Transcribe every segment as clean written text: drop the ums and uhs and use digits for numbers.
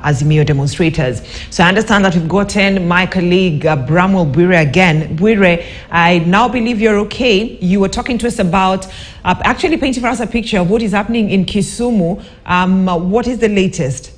Azimio demonstrators. So I understand that we've gotten my colleague Bramwell Bwire again. Bwire, I now believe you're okay. You were talking to us about actually painting for us a picture of what is happening in Kisumu. What is the latest?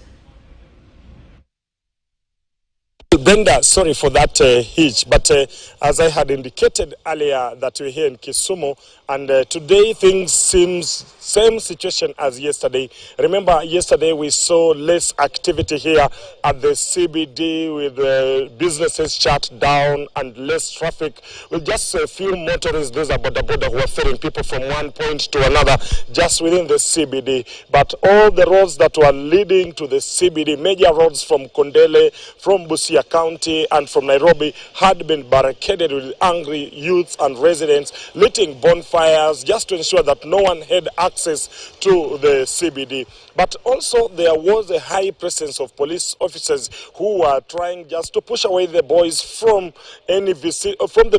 Brenda, sorry for that hitch, but as I had indicated earlier that we're here in Kisumu, and today things seems same situation as yesterday. Remember, yesterday we saw less activity here at the CBD with businesses shut down and less traffic, with just a few motorists, those are boda who are ferrying people from one point to another just within the CBD. But all the roads that were leading to the CBD, major roads from Kondele, from Busia County and from Nairobi, had been barricaded with angry youths and residents, lighting bonfires just to ensure that no one had access to the CBD. But also there was a high presence of police officers who were trying just to push away the boys from the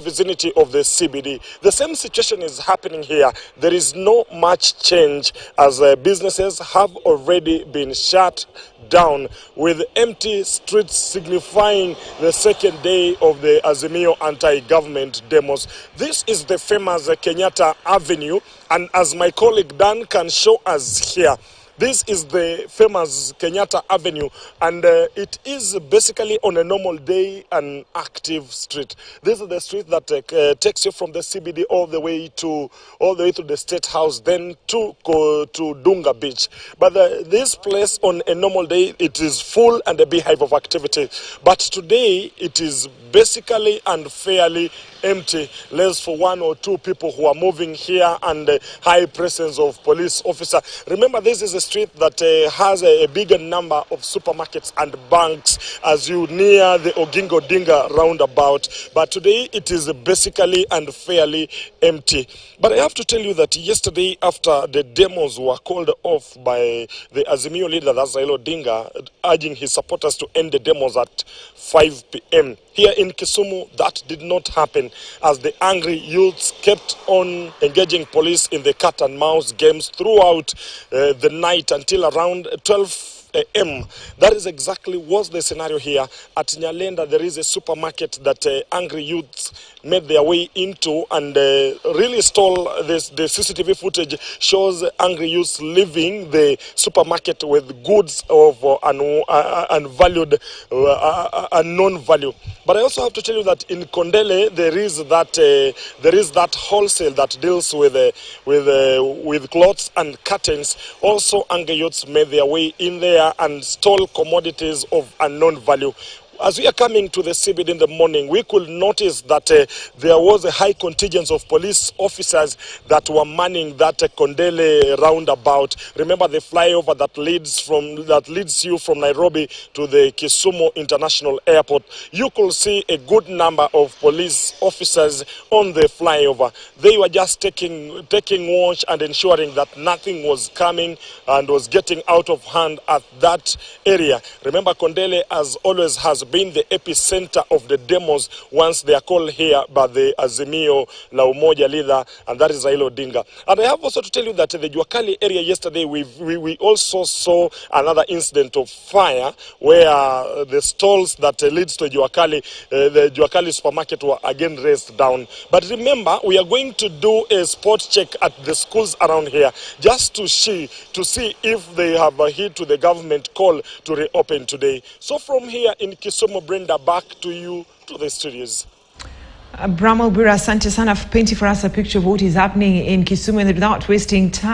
vicinity of the CBD. The same situation is happening here. There is no much change as businesses have already been shut down, with empty streets signifying the second day of the Azimio anti-government demos. This is the famous Kenyatta Avenue, and as my colleague Dan can show us here, this is the famous Kenyatta Avenue, and it is basically on a normal day an active street. This is the street that takes you from the CBD all the way to the State House, then to Dunga Beach. But this place on a normal day, it is full and a beehive of activity. But today it is basically and fairly empty, less for one or two people who are moving here, and high presence of police officer. Remember, this is a street that has a bigger number of supermarkets and banks as you near the Oginga Odinga roundabout. But today it is basically and fairly empty. But I have to tell you that yesterday, after the demos were called off by the Azimio leader, that's Raila Odinga, urging his supporters to end the demos at 5 p.m. Here in Kisumu, that did not happen, as the angry youths kept on engaging police in the cat and mouse games throughout the night until around 12 a.m. That is exactly was the scenario here. At Nyalenda, there is a supermarket that angry youths made their way into and really stole this. The CCTV footage shows angry youths leaving the supermarket with goods of unvalued, unknown value. But I also have to tell you that in Kondele there is that wholesale that deals with clothes and curtains. Also, angry youths made their way in there and stole commodities of unknown value. As we are coming to the CBD in the morning, we could notice that there was a high contingent of police officers that were manning that Kondele roundabout. Remember the flyover that leads you from Nairobi to the Kisumu International Airport. You could see a good number of police officers on the flyover. They were just taking watch and ensuring that nothing was coming and was getting out of hand at that area. Remember, Kondele, as always, has been the epicenter of the demos once they are called here by the Azimio La Umoja leader, and that is Raila Odinga. And I have also to tell you that in the Juakali area yesterday, we also saw another incident of fire where the stalls that leads to the Juakali supermarket were again raised down. But remember, we are going to do a spot check at the schools around here just to see if they have heed to the government call to reopen today. So from here in Kisumu, Brenda, back to you to the studios. Bramwell Bwire, asante sana for painting for us a picture of what is happening in Kisumu, and without wasting time.